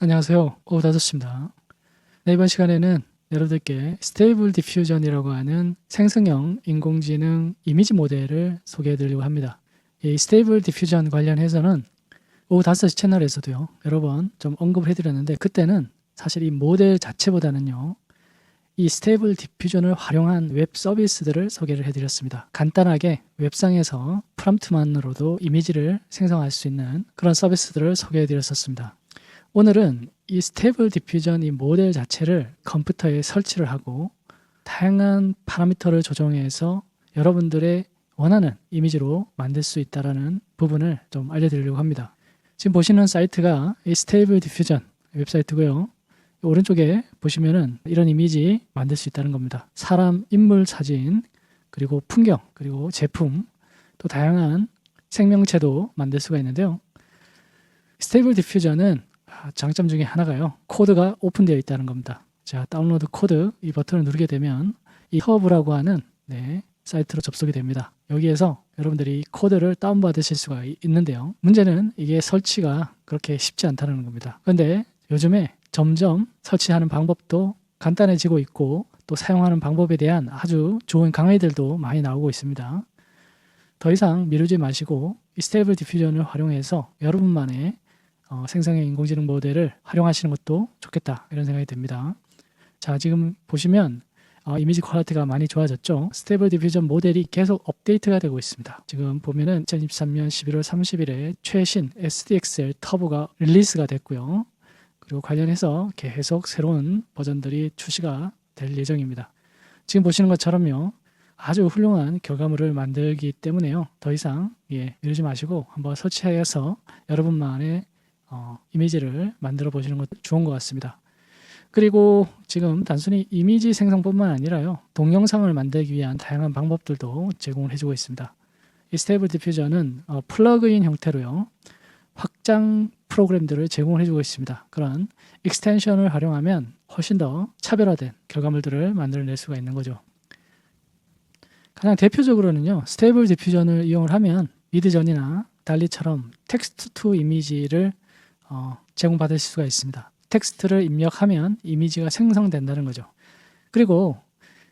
안녕하세요. 오다섯입니다. 네, 이번 시간에는 여러분들께 스테이블 디퓨전이라고 하는 생성형 인공지능 이미지 모델을 소개해 드리려고 합니다. 이 스테이블 디퓨전 관련해서는 오후 5시 채널에서도요, 여러 번 좀 언급을 해드렸는데, 그때는 사실 이 모델 자체보다는요, 이 스테이블 디퓨전을 활용한 웹 서비스들을 소개를 해드렸습니다. 간단하게 웹상에서 프롬프트만으로도 이미지를 생성할 수 있는 그런 서비스들을 소개해 드렸었습니다. 오늘은 이 스테이블 디퓨전 이 모델 자체를 컴퓨터에 설치를 하고 다양한 파라미터를 조정해서 여러분들의 원하는 이미지로 만들 수 있다는 부분을 좀 알려드리려고 합니다. 지금 보시는 사이트가 이 스테이블 디퓨전 웹사이트고요. 오른쪽에 보시면은 이런 이미지 만들 수 있다는 겁니다. 사람, 인물 사진, 그리고 풍경, 그리고 제품, 또 다양한 생명체도 만들 수가 있는데요. 스테이블 디퓨전은 장점 중에 하나가요. 코드가 오픈되어 있다는 겁니다. 자, 다운로드 코드 이 버튼을 누르게 되면 이 허브라고 하는 사이트로 접속이 됩니다. 여기에서 여러분들이 코드를 다운받으실 수가 있는데요. 문제는 이게 설치가 그렇게 쉽지 않다는 겁니다. 그런데 요즘에 점점 설치하는 방법도 간단해지고 있고 또 사용하는 방법에 대한 아주 좋은 강의들도 많이 나오고 있습니다. 더 이상 미루지 마시고 이 스테이블 디퓨전을 활용해서 여러분만의 생성형 인공지능 모델을 활용하시는 것도 좋겠다 이런 생각이 듭니다. 자, 지금 보시면 이미지 퀄리티가 많이 좋아졌죠. 스테이블 디퓨전 모델이 계속 업데이트가 되고 있습니다. 지금 보면은 2023년 11월 30일에 최신 SDXL 터보가 릴리스가 됐고요. 그리고 관련해서 계속 새로운 버전들이 출시가 될 예정입니다. 지금 보시는 것처럼요. 아주 훌륭한 결과물을 만들기 때문에요. 더 이상 미루지 마시고 한번 설치해서 여러분만의 이미지를 만들어 보시는 것도 좋은 것 같습니다. 그리고 지금 단순히 이미지 생성뿐만 아니라요. 동영상을 만들기 위한 다양한 방법들도 제공을 해주고 있습니다. 이 스테이블 디퓨전은 플러그인 형태로요. 확장 프로그램들을 제공을 해주고 있습니다. 그런 익스텐션을 활용하면 훨씬 더 차별화된 결과물들을 만들어낼 수가 있는 거죠. 가장 대표적으로는요. 스테이블 디퓨전을 이용을 하면 미드전이나 달리처럼 텍스트 투 이미지를 제공받을 수가 있습니다. 텍스트를 입력하면 이미지가 생성된다는 거죠. 그리고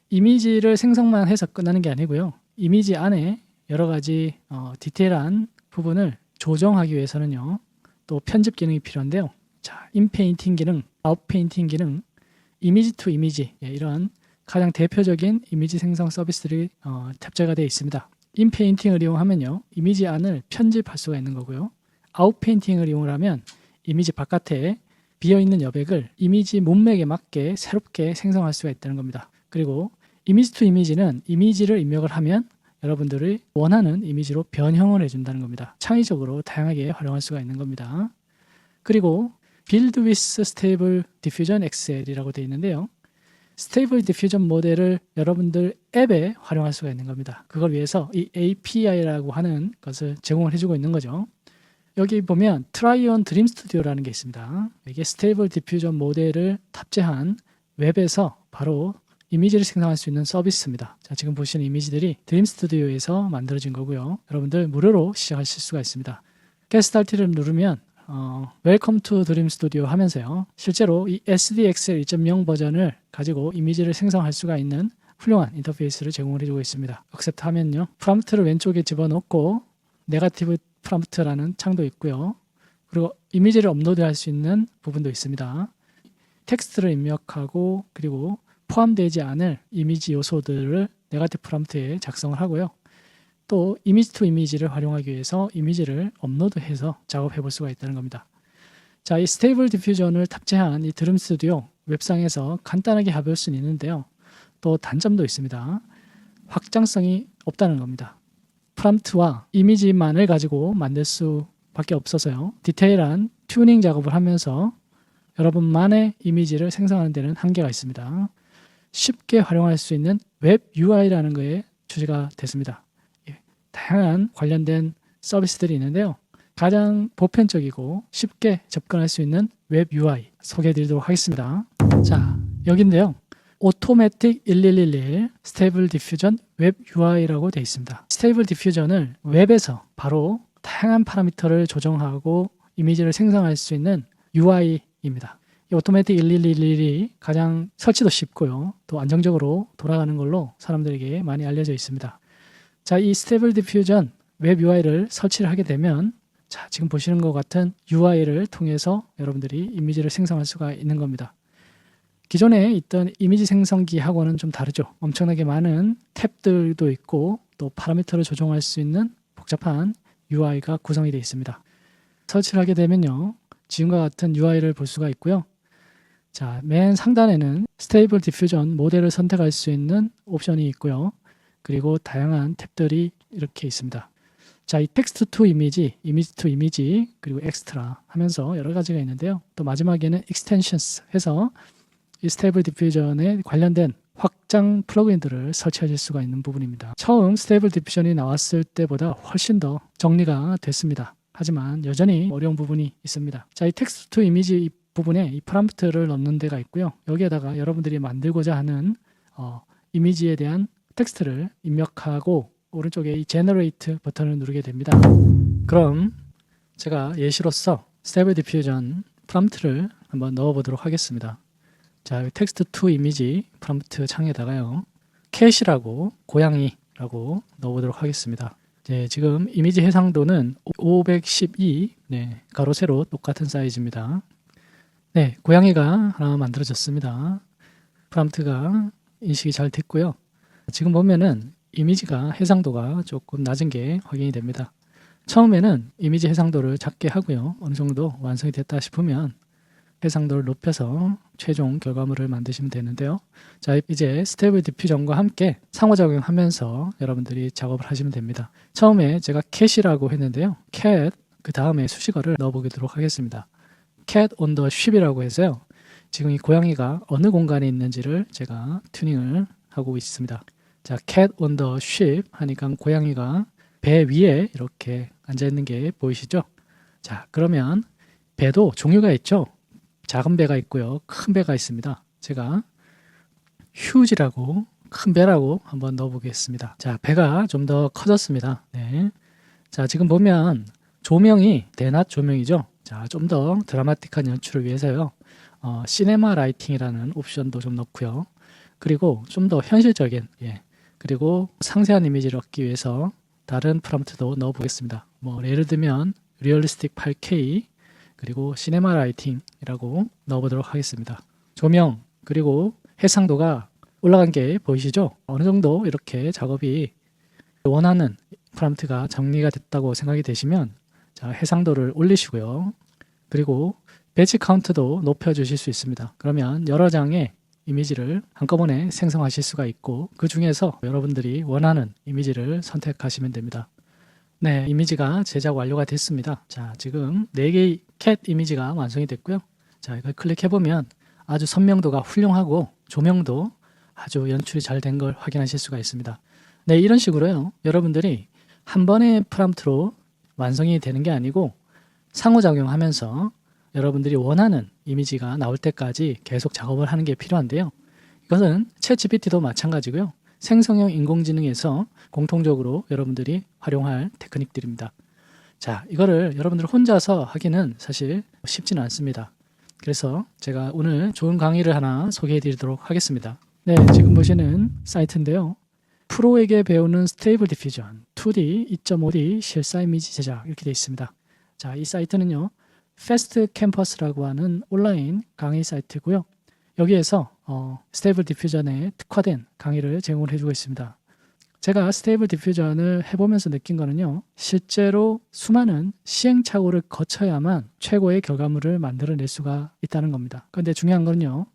이미지를 생성만 해서 끝나는 게 아니고요. 이미지 안에 여러 가지 디테일한 부분을 조정하기 위해서는요. 또 편집 기능이 필요한데요. 자, 인페인팅 기능, 아웃페인팅 기능, 이미지 투 이미지 이런 가장 대표적인 이미지 생성 서비스들이 탑재가 되어 있습니다. 인페인팅을 이용하면요. 이미지 안을 편집할 수가 있는 거고요. 아웃페인팅을 이용하면 이미지 바깥에 비어있는 여백을 이미지 문맥에 맞게 새롭게 생성할 수가 있다는 겁니다. 그리고 이미지 투 이미지는 이미지를 입력을 하면 여러분들이 원하는 이미지로 변형을 해준다는 겁니다. 창의적으로 다양하게 활용할 수가 있는 겁니다. 그리고 Build with Stable Diffusion XL이라고 되어 있는데요. 스테이블 디퓨전 모델을 여러분들 앱에 활용할 수가 있는 겁니다. 그걸 위해서 이 API라고 하는 것을 제공을 해주고 있는 거죠. 여기 보면 Try on Dream Studio라는 게 있습니다. 이게 스테이블 디퓨전 모델을 탑재한 웹에서 바로 이미지를 생성할 수 있는 서비스입니다. 자, 지금 보시는 이미지들이 드림 스튜디오에서 만들어진 거고요. 여러분들 무료로 시작하실 수가 있습니다. Get Started를 누르면 Welcome to Dream Studio 하면서요. 실제로 이 SDXL 2.0 버전을 가지고 이미지를 생성할 수가 있는 훌륭한 인터페이스를 제공을 해주고 있습니다. Accept 하면요. 프롬프트를 왼쪽에 집어넣고 네거티브 프롬프트라는 창도 있고요. 그리고 이미지를 업로드할 수 있는 부분도 있습니다. 텍스트를 입력하고 그리고 포함되지 않을 이미지 요소들을 네거티브 프롬프트에 작성을 하고요. 또 이미지 투 이미지를 활용하기 위해서 이미지를 업로드해서 작업해 볼 수가 있다는 겁니다. 자, 이 스테이블 디퓨전을 탑재한 이 드림 스튜디오 웹상에서 간단하게 해볼 수는 있는데요. 또 단점도 있습니다. 확장성이 없다는 겁니다. 프롬프트와 이미지만을 가지고 만들 수밖에 없어서요. 디테일한 튜닝 작업을 하면서 여러분만의 이미지를 생성하는 데는 한계가 있습니다. 쉽게 활용할 수 있는 웹 UI라는 거에 출시가 됐습니다. 다양한 관련된 서비스들이 있는데요. 가장 보편적이고 쉽게 접근할 수 있는 웹 UI 소개해 드리도록 하겠습니다. 자, 여기인데요. 오토매틱 1111 스테이블 디퓨전 웹 UI라고 되어 있습니다. 스테이블 디퓨전을 웹에서 바로 다양한 파라미터를 조정하고 이미지를 생성할 수 있는 UI 111입니다. 이 오토매틱 111이 가장 설치도 쉽고요. 또 안정적으로 돌아가는 걸로 사람들에게 많이 알려져 있습니다. 자, 이 스테이블 디퓨전 웹 UI를 설치를 하게 되면 자, 지금 보시는 것 같은 UI를 통해서 여러분들이 이미지를 생성할 수가 있는 겁니다. 기존에 있던 이미지 생성기하고는 좀 다르죠. 엄청나게 많은 탭들도 있고 또 파라미터를 조정할 수 있는 복잡한 UI가 구성이 되어 있습니다. 설치를 하게 되면요. 지금과 같은 UI를 볼 수가 있고요. 자, 맨 상단에는 스테이블 디퓨전 모델을 선택할 수 있는 옵션이 있고요. 그리고 다양한 탭들이 이렇게 있습니다. 자, 이 텍스트 투 이미지, 이미지 투 이미지, 그리고 엑스트라 하면서 여러 가지가 있는데요. 또 마지막에는 익스텐션스 해서 이 스테이블 디퓨전에 관련된 확장 플러그인들을 설치하실 수가 있는 부분입니다. 처음 스테이블 디퓨전이 나왔을 때보다 훨씬 더 정리가 됐습니다. 하지만 여전히 어려운 부분이 있습니다. 자, 이 텍스트 투 이미지 이 부분에 이 프롬프트를 넣는 데가 있고요. 여기에다가 여러분들이 만들고자 하는 이미지에 대한 텍스트를 입력하고 오른쪽에 이 제너레이트 버튼을 누르게 됩니다. 그럼 제가 예시로서 스테이블 디퓨전 프롬프트를 한번 넣어보도록 하겠습니다. 자, 텍스트 투 이미지 프롬프트 창에다가요. 캣이라고 고양이라고 넣어보도록 하겠습니다. 네, 지금 이미지 해상도는 512 가로 세로 똑같은 사이즈입니다. 네, 고양이가 하나 만들어졌습니다. 프롬프트가 인식이 잘 됐고요. 지금 보면은 이미지가 해상도가 조금 낮은 게 확인이 됩니다. 처음에는 이미지 해상도를 작게 하고요. 어느 정도 완성이 됐다 싶으면 해상도를 높여서 최종 결과물을 만드시면 되는데요. 자, 이제 스테이블 디퓨전과 함께 상호작용하면서 여러분들이 작업을 하시면 됩니다. 처음에 제가 캣이라고 했는데요. 캣, 그 다음에 수식어를 넣어보도록 하겠습니다. cat on the ship이라고 해서요. 지금 이 고양이가 어느 공간에 있는지를 제가 튜닝을 하고 있습니다. 자, cat on the ship 하니까 고양이가 배 위에 이렇게 앉아있는 게 보이시죠? 자, 그러면 배도 종류가 있죠? 작은 배가 있고요. 큰 배가 있습니다. 제가 huge라고 큰 배라고 한번 넣어보겠습니다. 자, 배가 좀 더 커졌습니다. 네. 자, 지금 보면 조명이 대낮 조명이죠. 자, 좀 더 드라마틱한 연출을 위해서요. 시네마 라이팅이라는 옵션도 좀 넣고요. 그리고 좀 더 현실적인, 그리고 상세한 이미지를 얻기 위해서 다른 프롬프트도 넣어보겠습니다. 뭐 예를 들면 리얼리스틱 8K 그리고 시네마 라이팅이라고 넣어보도록 하겠습니다. 조명 그리고 해상도가 올라간 게 보이시죠? 어느 정도 이렇게 작업이 원하는 프롬프트가 정리가 됐다고 생각이 되시면 자, 해상도를 올리시고요. 그리고 배치 카운트도 높여주실 수 있습니다. 그러면 여러 장의 이미지를 한꺼번에 생성하실 수가 있고 그 중에서 여러분들이 원하는 이미지를 선택하시면 됩니다. 네, 이미지가 제작 완료가 됐습니다. 자, 지금 4개의 캣 이미지가 완성이 됐고요. 자, 이걸 클릭해보면 아주 선명도가 훌륭하고 조명도 아주 연출이 잘 된 걸 확인하실 수가 있습니다. 네, 이런 식으로요. 여러분들이 한 번의 프롬프트로 완성이 되는 게 아니고 상호작용하면서 여러분들이 원하는 이미지가 나올 때까지 계속 작업을 하는 게 필요한데요. 이것은 챗GPT도 마찬가지고요. 생성형 인공지능에서 공통적으로 여러분들이 활용할 테크닉들입니다. 자, 이거를 여러분들 혼자서 하기는 사실 쉽지는 않습니다. 그래서 제가 오늘 좋은 강의를 하나 소개해 드리도록 하겠습니다. 네, 지금 보시는 사이트인데요. 프로에게 배우는 스테이블 디퓨전 2D, 2.5D 실사 이미지 제작 이렇게 되어 있습니다. 자, 이 사이트는요. 패스트 캠퍼스라고 하는 온라인 강의 사이트고요. 여기에서 스테이블 디퓨전에 특화된 강의를 제공을 해주고 있습니다. 제가 스테이블 디퓨전을 해보면서 느낀 거는요. 실제로 수많은 시행착오를 거쳐야만 최고의 결과물을 만들어낼 수가 있다는 겁니다. 그런데 중요한 건요.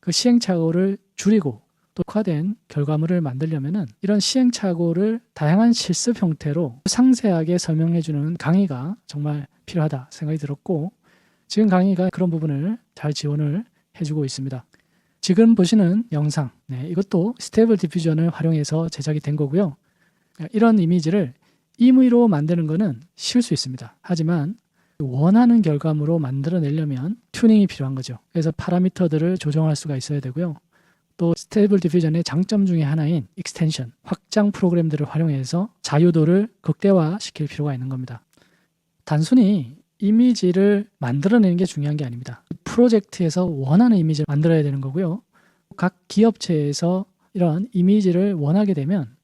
그 시행착오를 줄이고 또 특화된 결과물을 만들려면은 이런 시행착오를 다양한 실습 형태로 상세하게 설명해주는 강의가 정말 필요하다 생각이 들었고 지금 강의가 그런 부분을 잘 지원을 해주고 있습니다. 지금 보시는 영상, 이것도 스테이블 디퓨전을 활용해서 제작이 된 거고요. 이런 이미지를 임의로 만드는 것은 쉬울 수 있습니다. 하지만 원하는 결과물로 만들어내려면 튜닝이 필요한 거죠. 그래서 파라미터들을 조정할 수가 있어야 되고요. 또 스테이블 디퓨전의 장점 중에 하나인 익스텐션, 확장 프로그램들을 활용해서 자유도를 극대화시킬 필요가 있는 겁니다. 단순히 이미지를 만들어내는 게 중요한 게 아닙니다. 프로젝트에서 원하는 이미지를 만들어야 되는 거고요. 각 기업체에서 이런 이미지를 원하게 되면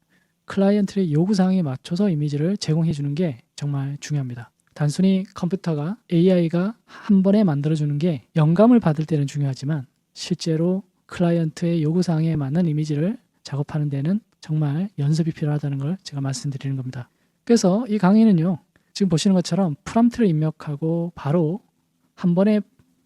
클라이언트의 요구사항에 맞춰서 이미지를 제공해 주는 게 정말 중요합니다. 단순히 컴퓨터가 AI가 한 번에 만들어주는 게 영감을 받을 때는 중요하지만 실제로 클라이언트의 요구사항에 맞는 이미지를 작업하는 데는 정말 연습이 필요하다는 걸 제가 말씀드리는 겁니다. 그래서 이 강의는요, 지금 보시는 것처럼 프롬프트를 입력하고 바로 한 번에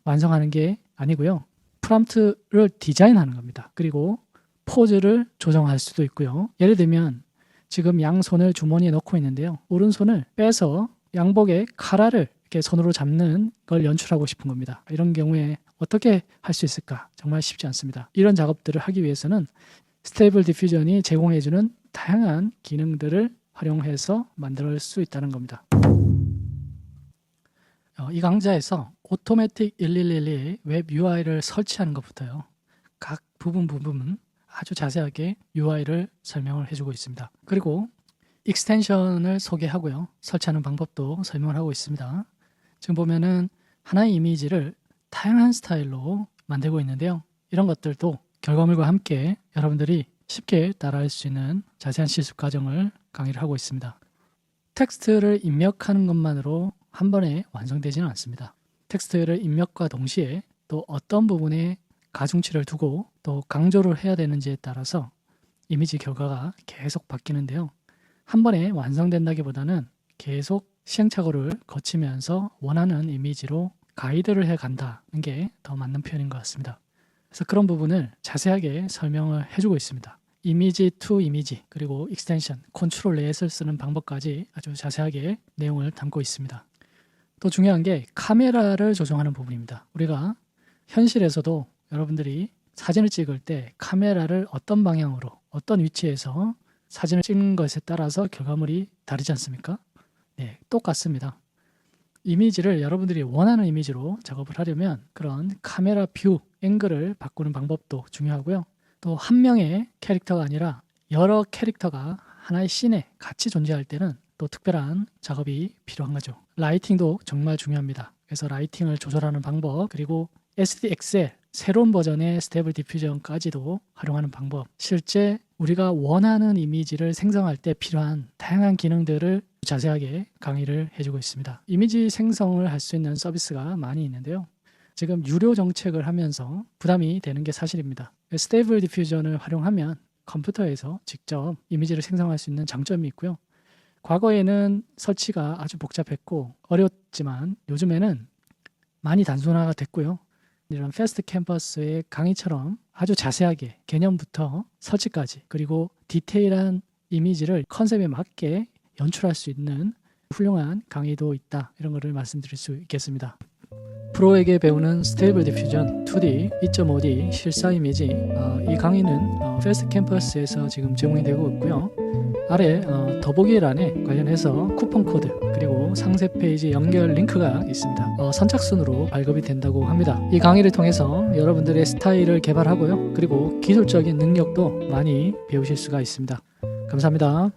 완성하는 게 아니고요. 프롬프트를 디자인하는 겁니다. 그리고 포즈를 조정할 수도 있고요. 예를 들면 지금 양손을 주머니에 넣고 있는데요. 오른손을 빼서 양복의 카라를 이렇게 손으로 잡는 걸 연출하고 싶은 겁니다. 이런 경우에 어떻게 할 수 있을까? 정말 쉽지 않습니다. 이런 작업들을 하기 위해서는 스테이블 디퓨전이 제공해주는 다양한 기능들을 활용해서 만들 수 있다는 겁니다. 이 강좌에서 오토매틱 1111의 웹 UI를 설치하는 것부터요. 각 부분 아주 자세하게 UI를 설명을 해주고 있습니다. 그리고 익스텐션을 소개하고요. 설치하는 방법도 설명을 하고 있습니다. 지금 보면은 하나의 이미지를 다양한 스타일로 만들고 있는데요. 이런 것들도 결과물과 함께 여러분들이 쉽게 따라할 수 있는 자세한 실습 과정을 강의를 하고 있습니다. 텍스트를 입력하는 것만으로 한 번에 완성되지는 않습니다. 텍스트를 입력과 동시에 또 어떤 부분에 가중치를 두고 또 강조를 해야 되는지에 따라서 이미지 결과가 계속 바뀌는데요. 한 번에 완성된다기보다는 계속 시행착오를 거치면서 원하는 이미지로 가이드를 해 간다는 게 더 맞는 표현인 것 같습니다. 그래서 그런 부분을 자세하게 설명을 해주고 있습니다. 이미지 투 이미지 그리고 익스텐션, 컨트롤 넷을 쓰는 방법까지 아주 자세하게 내용을 담고 있습니다. 또 중요한 게 카메라를 조정하는 부분입니다. 우리가 현실에서도 여러분들이 사진을 찍을 때 카메라를 어떤 방향으로 어떤 위치에서 사진을 찍는 것에 따라서 결과물이 다르지 않습니까? 네, 똑같습니다. 이미지를 여러분들이 원하는 이미지로 작업을 하려면 그런 카메라 뷰, 앵글을 바꾸는 방법도 중요하고요. 또 한 명의 캐릭터가 아니라 여러 캐릭터가 하나의 씬에 같이 존재할 때는 또 특별한 작업이 필요한 거죠. 라이팅도 정말 중요합니다. 그래서 라이팅을 조절하는 방법, 그리고 SDXL 새로운 버전의 스테이블 디퓨전까지도 활용하는 방법, 실제 우리가 원하는 이미지를 생성할 때 필요한 다양한 기능들을 자세하게 강의를 해주고 있습니다. 이미지 생성을 할 수 있는 서비스가 많이 있는데요. 지금 유료 정책을 하면서 부담이 되는 게 사실입니다. 스테이블 디퓨전을 활용하면 컴퓨터에서 직접 이미지를 생성할 수 있는 장점이 있고요. 과거에는 설치가 아주 복잡했고 어려웠지만 요즘에는 많이 단순화가 됐고요. 이런 패스트 캠퍼스의 강의처럼 아주 자세하게 개념부터 설치까지 그리고 디테일한 이미지를 컨셉에 맞게 연출할 수 있는 훌륭한 강의도 있다. 이런 거를 말씀드릴 수 있겠습니다. 프로에게 배우는 스테이블 디퓨전 2D, 2.5D 실사 이미지 이 강의는 패스트 캠퍼스에서 지금 제공이 되고 있고요. 아래 더보기란에 관련해서 쿠폰 코드 그리고 상세 페이지 연결 링크가 있습니다. 선착순으로 발급이 된다고 합니다. 이 강의를 통해서 여러분들의 스타일을 개발하고요. 그리고 기술적인 능력도 많이 배우실 수가 있습니다. 감사합니다.